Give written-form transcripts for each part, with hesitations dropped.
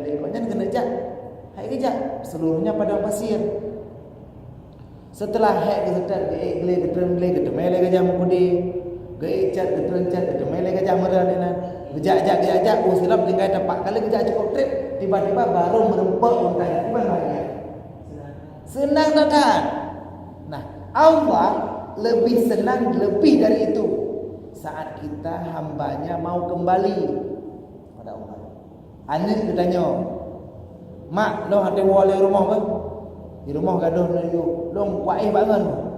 Ekornya kena jak. Hai kejap, seluruhnya padang pasir. Setelah hek kesetat gele gedrem mele gajah mengudi. Gejat gedrem mele gajah meranan. Gejak silap tinggal tepat kali gejak cukup trip tiba-tiba baru merempek untanya. Gimana ya? Senang tak? Nah, Allah lebih senang lebih dari itu saat kita hambanya mau kembali pada Allah. Anak ditanya, mak, lo ada wali rumah ke? Di rumah gaduh nyu, lo kuai bangun.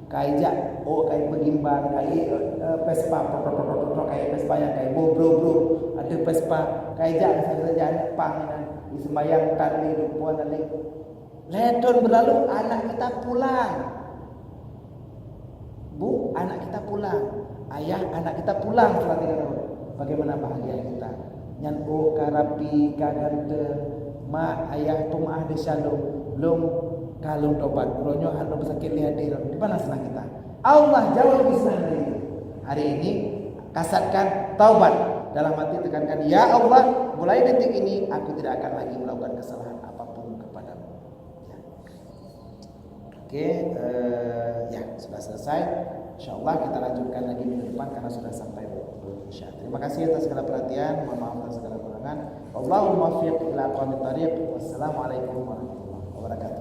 Kai jak, kai pergimbang, kai Vespa, kai Vespa yang kai bro, ada Vespa, kai jak saja anak pangan, disembayangkan di rupuan nanti. Letun berlalu, anak kita pulang. Bu, anak kita pulang. Ayah, anak kita pulang setelah 3 tahun. Bagaimana bahagia kita? Nyan karapi kagante mak ayah tumah de shalom long kalung tobat ronyo anu sakit lihat di mana senang kita. Allah jauh lebih senang dari itu. Hari ini kasatkan taubat dalam hati, tekankan ya Allah, mulai detik ini aku tidak akan lagi melakukan kesalahan apapun kepadamu ya. Oke, ya sudah selesai. InsyaAllah kita lanjutkan lagi minggu depan karena sudah sampai Insya. Terima kasih atas segala perhatian. Mohon maaf atas segala kekurangan. Allahumma fiq ila aqwamit thariq. Wassalamualaikum warahmatullahi wabarakatuh.